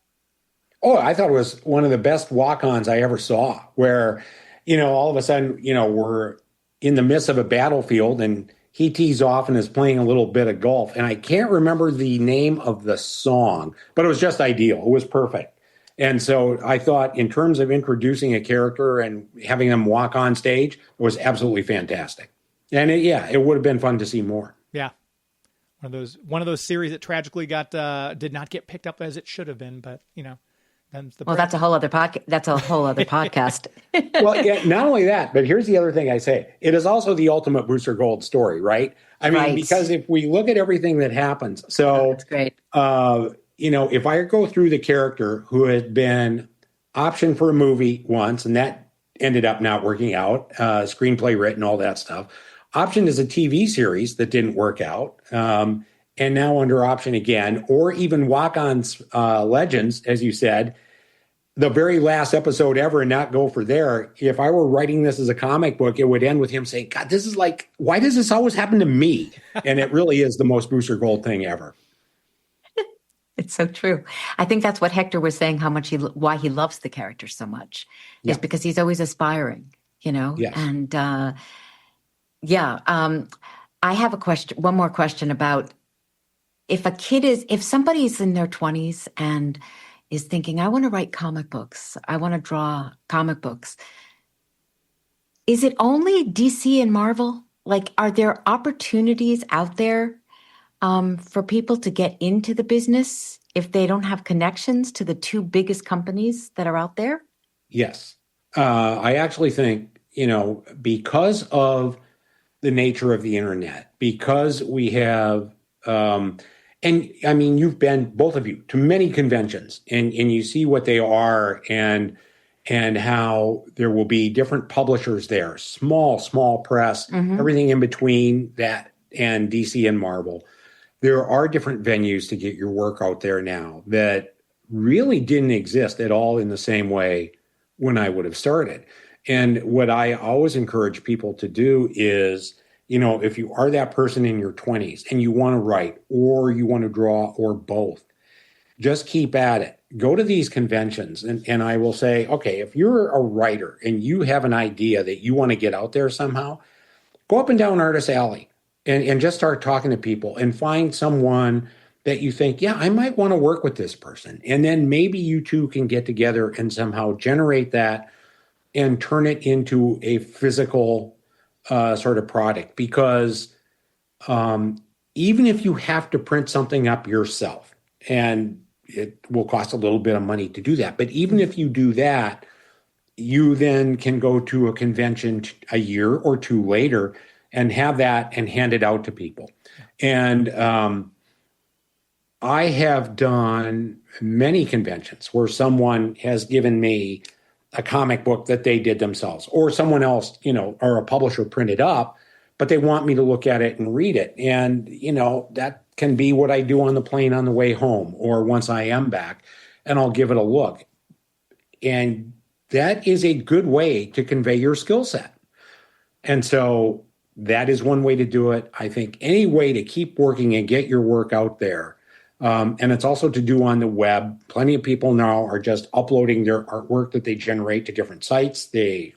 Oh, I thought it was one of the best walk-ons I ever saw, where, all of a sudden, we're in the midst of a battlefield and he tees off and is playing a little bit of golf. And I can't remember the name of the song, but it was just ideal. It was perfect. And so I thought in terms of introducing a character and having them walk on stage, it was absolutely fantastic. And it would have been fun to see more. Yeah. One of those series that tragically did not get picked up as it should have been, but that's a whole other podcast. Well, yeah, not only that, but here's the other thing I say. It is also the ultimate Booster Gold story, right? I mean, because if we look at everything that happens, that's great. If I go through the character who had been optioned for a movie once, and that ended up not working out, screenplay written, all that stuff, optioned as a TV series that didn't work out, and now under option again, or even walk-ons Legends, as you said, the very last episode ever and not go for there. If I were writing this as a comic book, it would end with him saying, God, this is like, why does this always happen to me? And it really is the most Booster Gold thing ever. It's so true. I think that's what Hector was saying, why he loves the character so much is because he's always aspiring, Yes. And I have one more question about if somebody's in their 20s and is thinking, I want to write comic books, I want to draw comic books. Is it only DC and Marvel? Like, are there opportunities out there for people to get into the business if they don't have connections to the two biggest companies that are out there? Yes. I actually think, because of the nature of the internet, because we have, and I mean, you've been, both of you, to many conventions, and you see what they are and how there will be different publishers there, small press, everything in between that and DC and Marvel. There are different venues to get your work out there now that really didn't exist at all in the same way when I would have started. And what I always encourage people to do is, if you are that person in your 20s and you want to write or you want to draw or both, just keep at it. Go to these conventions. And I will say, okay, if you're a writer and you have an idea that you want to get out there somehow, go up and down Artist Alley and just start talking to people and find someone that you think, yeah, I might want to work with this person. And then maybe you two can get together and somehow generate that and turn it into a physical sort of product. Because even if you have to print something up yourself, and it will cost a little bit of money to do that, but even if you do that, you then can go to a convention a year or two later and have that and hand it out to people. And I have done many conventions where someone has given me a comic book that they did themselves, or someone else, or a publisher printed up, but they want me to look at it and read it. And, that can be what I do on the plane on the way home, or once I am back, and I'll give it a look. And that is a good way to convey your skill set. And so that is one way to do it. I think any way to keep working and get your work out there. And it's also to do on the web. Plenty of people now are just uploading their artwork that they generate to different sites.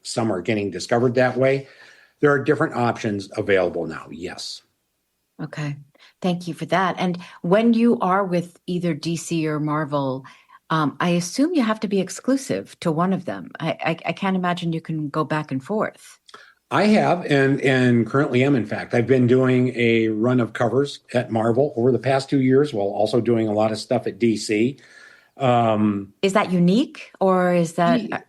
Some are getting discovered that way. There are different options available now. Yes. Okay. Thank you for that. And when you are with either DC or Marvel, I assume you have to be exclusive to one of them. I can't imagine you can go back and forth. I have, and currently am, in fact. I've been doing a run of covers at Marvel over the past 2 years, while also doing a lot of stuff at DC. Is that unique, or is that...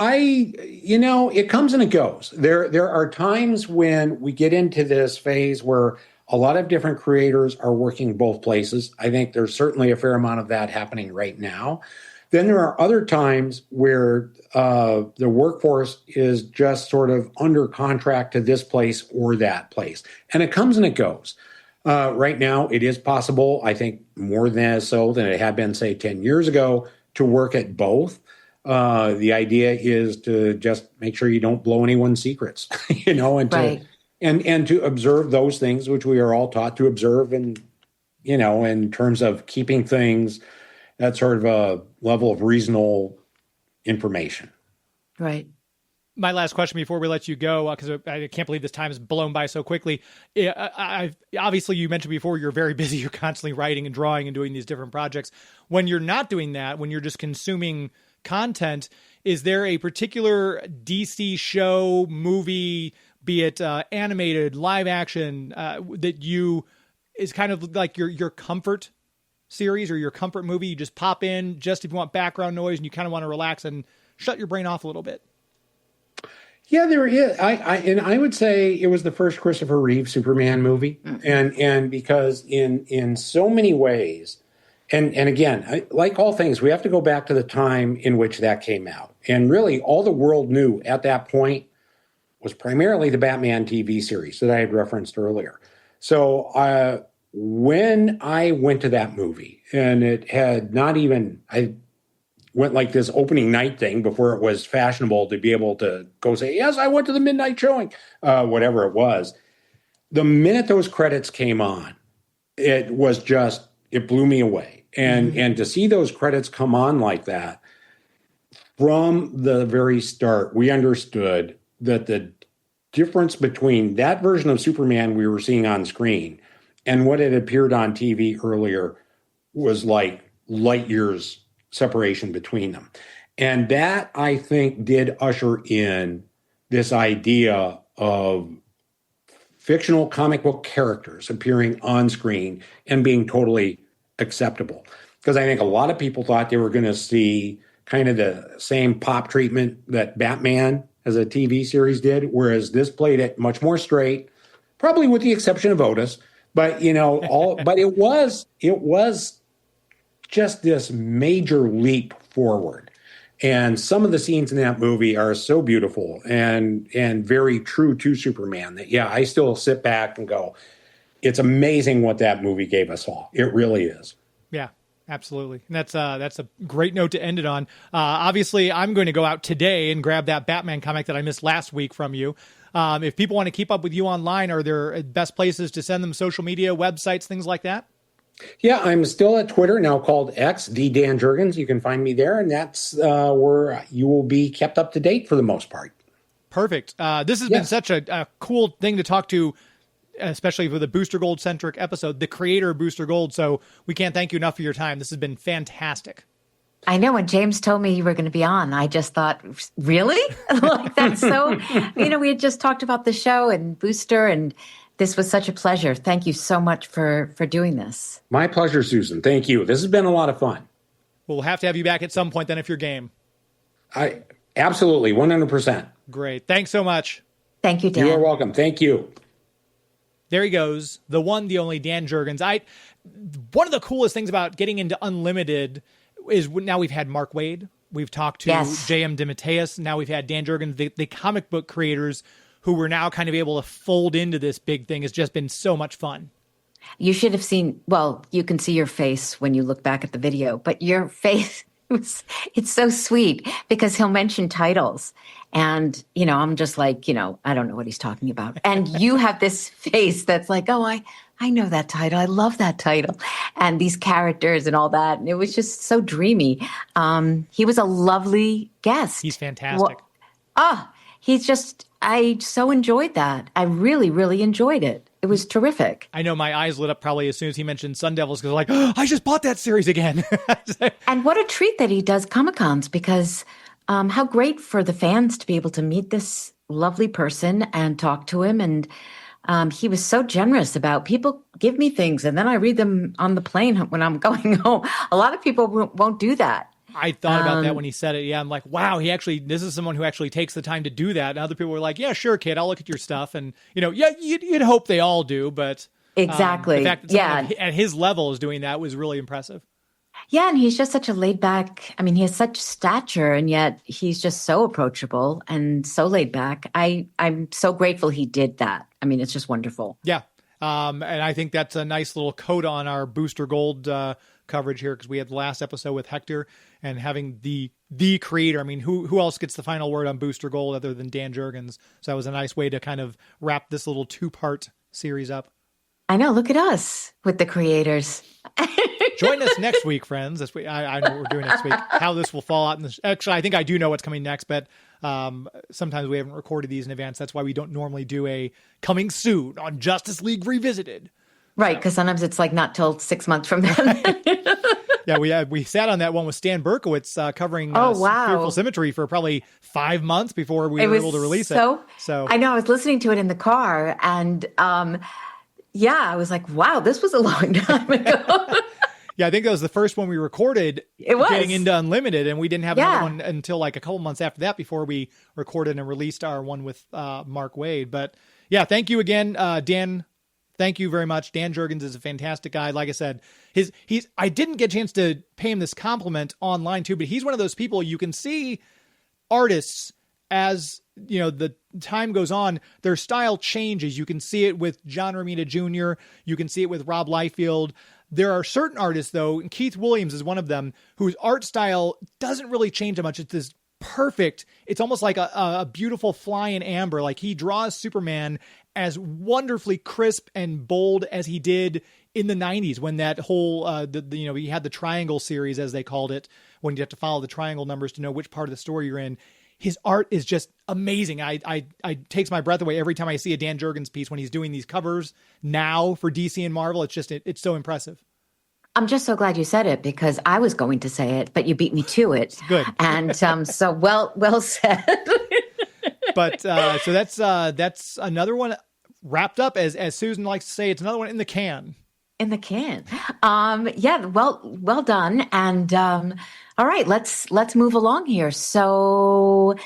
it comes and it goes. There are times when we get into this phase where a lot of different creators are working both places. I think there's certainly a fair amount of that happening right now. Then there are other times where the workforce is just sort of under contract to this place or that place. And it comes and it goes. Right now, it is possible, I think more than so than it had been, say, 10 years ago, to work at both. The idea is to just make sure you don't blow anyone's secrets, and Right. and to observe those things which we are all taught to observe, and in terms of keeping things at sort of a level of reasonable information. Right. My last question before we let you go, because I can't believe this time has blown by so quickly. Obviously, you mentioned before you're very busy. You're constantly writing and drawing and doing these different projects. When you're not doing that, when you're just consuming content, is there a particular DC show, movie, be it animated, live action, that you is kind of like your comfort series or your comfort movie? You just pop in just if you want background noise and you kind of want to relax and shut your brain off a little bit. Yeah, there is. I would say it was the first Christopher Reeve Superman movie, and because in so many ways, and again, like all things, we have to go back to the time in which that came out, and really all the world knew at that point was primarily the Batman TV series that I had referenced earlier. So when I went to that movie, and it had not even I went like this opening night thing before it was fashionable to be able to go say, yes, I went to the midnight showing, whatever it was. The minute those credits came on, it blew me away. And to see those credits come on like that, from the very start, we understood that the difference between that version of Superman we were seeing on screen and what had appeared on TV earlier was like light years separation between them. And that, I think, did usher in this idea of fictional comic book characters appearing on screen and being totally acceptable. Because I think a lot of people thought they were going to see kind of the same pop treatment that Batman as a TV series did, whereas this played it much more straight, probably with the exception of Otis. But, but it was just this major leap forward. And some of the scenes in that movie are so beautiful and very true to Superman that, I still sit back and go, it's amazing what that movie gave us all. It really is. Yeah, absolutely. And that's a great note to end it on. Obviously, I'm going to go out today and grab that Batman comic that I missed last week from you. If people want to keep up with you online, are there best places to send them social media, websites, things like that? Yeah, I'm still at Twitter, now called X, the Dan Jurgens. You can find me there, and that's where you will be kept up to date for the most part. Perfect. This has been such a cool thing to talk to, especially for the Booster Gold-centric episode, the creator of Booster Gold. So we can't thank you enough for your time. This has been fantastic. I know when James told me you were going to be on, I just thought, really? Like, that's so, we had just talked about the show and Booster, and this was such a pleasure. Thank you so much for doing this. My pleasure, Susan. Thank you. This has been a lot of fun. We'll have to have you back at some point then if you're game. Absolutely, 100%. Great. Thanks so much. Thank you, Dan. You are welcome. Thank you. There he goes, the one, the only Dan Jurgens. One of the coolest things about getting into Unlimited is now we've had Mark Waid. We've talked to J.M. DeMatteis. Now we've had Dan Jurgens, the comic book creators who were now kind of able to fold into this big thing. Has just been so much fun. You should have seen, you can see your face when you look back at the video, but your face, it's so sweet because he'll mention titles. And, I'm just like, I don't know what he's talking about. And you have this face that's like, oh, I know that title. I love that title. And these characters and all that. And it was just so dreamy. He was a lovely guest. He's fantastic. I so enjoyed that. I really, really enjoyed it. It was terrific. I know my eyes lit up probably as soon as he mentioned Sun Devils because like, I just bought that series again. And what a treat that he does Comic-Cons because how great for the fans to be able to meet this lovely person and talk to him. And he was so generous about people give me things and then I read them on the plane when I'm going home. A lot of people won't do that. I thought about that when he said it. Yeah, I'm like, wow, this is someone who actually takes the time to do that. And other people were like, yeah, sure, kid, I'll look at your stuff. And, you'd hope they all do, but exactly. The fact that someone at his level is doing that was really impressive. Yeah, and he's just such a laid back, he has such stature and yet he's just so approachable and so laid back. I'm so grateful he did that. It's just wonderful. Yeah. And I think that's a nice little coat on our Booster Gold coverage here because we had the last episode with Hector and having the creator. I mean, who else gets the final word on Booster Gold other than Dan Jurgens? So that was a nice way to kind of wrap this little 2-part series up. I know. Look at us with the creators. Join us next week, friends. I know what we're doing next week. How this will fall out. Actually, I think I do know what's coming next, but sometimes we haven't recorded these in advance. That's why we don't normally do a coming soon on Justice League Revisited. Right, because sometimes it's like not till 6 months from then. Yeah, we sat on that one with Stan Berkowitz covering Fearful Symmetry for probably 5 months before we were able to release it. So I know I was listening to it in the car, and I was like, wow, this was a long time ago. Yeah, I think that was the first one we recorded getting into Unlimited, and we didn't have another one until like a couple months after that before we recorded and released our one with Mark Waid. But yeah, thank you again, Dan. Thank you very much. Dan Jurgens is a fantastic guy. Like I said, I didn't get a chance to pay him this compliment online too, but he's one of those people you can see artists as the time goes on, their style changes. You can see it with John Romita Jr. You can see it with Rob Liefeld. There are certain artists, though, and Keith Williams is one of them, whose art style doesn't really change that much. It's this perfect. It's almost like a beautiful fly in amber. Like he draws Superman as wonderfully crisp and bold as he did in the 90s when that whole, he had the triangle series, as they called it, when you have to follow the triangle numbers to know which part of the story you're in. His art is just amazing. I takes my breath away every time I see a Dan Jurgens piece when he's doing these covers now for DC and Marvel. It's just, it's so impressive. I'm just so glad you said it because I was going to say it, but you beat me to it. Good. And so well said. But so that's another one wrapped up, as Susan likes to say. It's another one in the can. In the can. Well done. And all right, let's move along here. So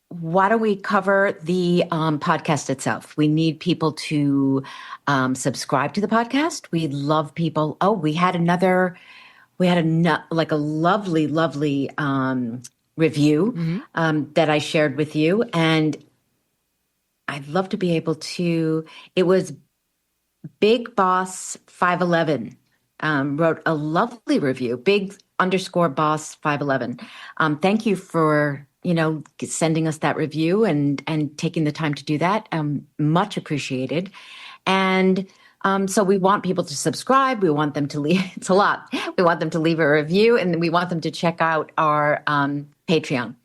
why don't we cover the podcast itself? We need people to subscribe to the podcast. We love people. Oh, we had a lovely review that I shared with you. And I'd love to be able to, it was Big Boss 511 wrote a lovely review, Big_Boss 511. Thank you for, sending us that review and taking the time to do that. Much appreciated. And so we want people to subscribe. We want them to leave. It's a lot. We want them to leave a review, and then we want them to check out our Patreon.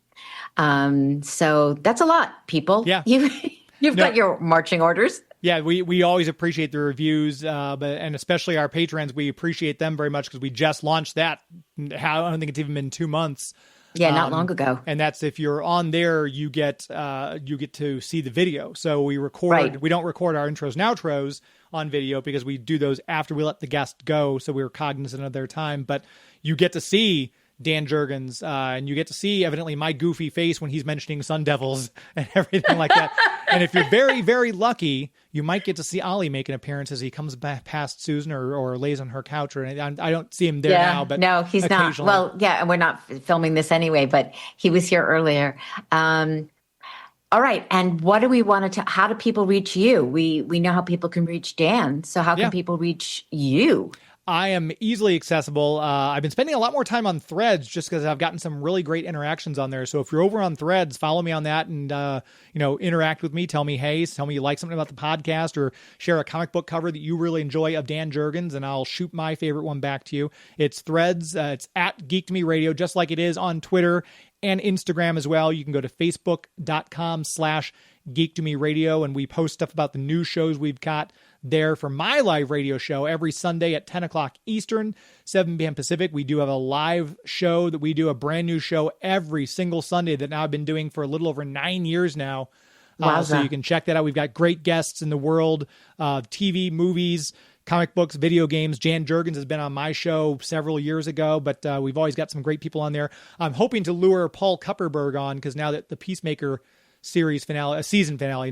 So that's a lot, people. Yeah. You've got your marching orders. Yeah, we always appreciate the reviews, and especially our patrons. We appreciate them very much because we just launched that. I don't think it's even been 2 months. Yeah, not long ago. And that's if you're on there, you get to see the video. So we record. Right. We don't record our intros and outros on video because we do those after we let the guest go. So we're cognizant of their time. But you get to see Dan Jurgens, and you get to see evidently my goofy face when he's mentioning Sun Devils and everything like that. And if you're very, very lucky, you might get to see Ollie make an appearance as he comes back past Susan or lays on her couch. Or I don't see him there now, but no, he's not. Well, yeah, and we're not filming this anyway, but he was here earlier. All right, and what do we want to? How do people reach you? We know how people can reach Dan, so how can people reach you? I am easily accessible. I've been spending a lot more time on Threads just because I've gotten some really great interactions on there. So if you're over on Threads, follow me on that and, interact with me. Tell me, hey, tell me you like something about the podcast or share a comic book cover that you really enjoy of Dan Jurgens, and I'll shoot my favorite one back to you. It's Threads. It's at Geek to Me Radio, just like it is on Twitter and Instagram as well. You can go to facebook.com/Geek to Me Radio, and we post stuff about the new shows we've got there for my live radio show every Sunday at 10 o'clock Eastern, 7 p.m. Pacific. We do have a live show that we do, a brand new show every single Sunday that now I've been doing for a little over 9 years now. So you can check that out. We've got great guests in the world of TV, movies, comic books, video games. Dan Jurgens has been on my show several years ago, but we've always got some great people on there. I'm hoping to lure Paul Kupperberg on because now that the Peacemaker season finale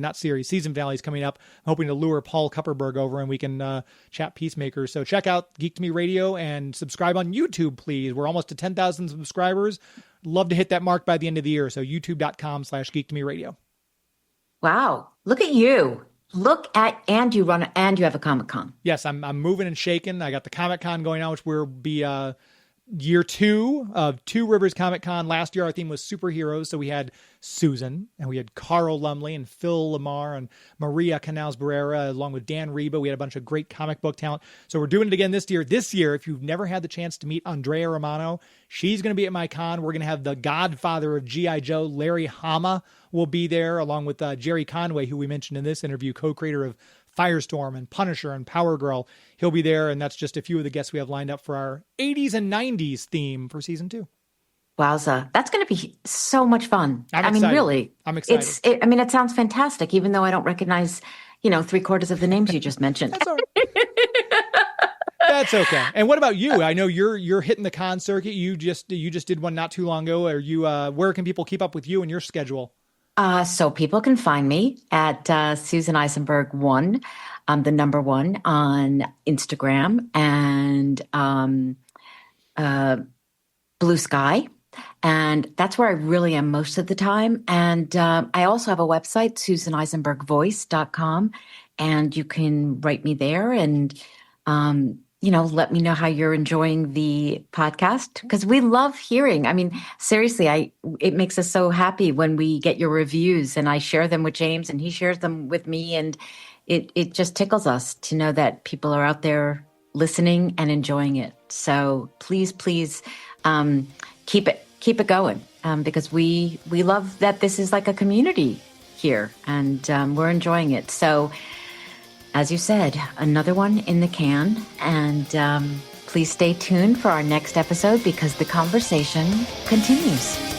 is coming up, I'm hoping to lure Paul Kupperberg over and we can chat Peacemaker. So check out Geek to Me Radio and subscribe on YouTube, please. We're almost to 10,000 subscribers. Love to hit that mark by the end of the year. So youtube.com/Geek to Me Radio. Wow. Look at you. And you have a Comic-Con. Yes, I'm moving and shaking. I got the Comic-Con going on, which will be year 2 of Two Rivers Comic-Con. Last year, our theme was superheroes. So we had Susan, and we had Carl Lumley and Phil Lamar and Maria Canals Barrera, along with Dan Reba. We had a bunch of great comic book talent. So we're doing it again this year. This year, if you've never had the chance to meet Andrea Romano, she's going to be at my con. We're going to have the godfather of G.I. Joe, Larry Hama, will be there, along with Jerry Conway, who we mentioned in this interview, co-creator of Firestorm and Punisher and Power Girl. He'll be there, and that's just a few of the guests we have lined up for our 80s and 90s theme for season 2. Wowza. That's going to be so much fun. I'm excited. Really. I'm excited. It sounds fantastic, even though I don't recognize, 3/4 of the names you just mentioned. That's all right. That's okay. And what about you? I know you're hitting the con circuit. You just did one not too long ago. Are you? Where can people keep up with you and your schedule? So people can find me at Susan Eisenberg 1, the number 1 on Instagram and Blue Sky. And that's where I really am most of the time. And I also have a website, susaneisenbergvoice.com. And you can write me there and, let me know how you're enjoying the podcast, because we love hearing. I mean, seriously, it makes us so happy when we get your reviews, and I share them with James and he shares them with me. And it just tickles us to know that people are out there listening and enjoying it. So please, keep it going, because we love that this is like a community here, and we're enjoying it. So, as you said, another one in the can, and please stay tuned for our next episode, because the conversation continues.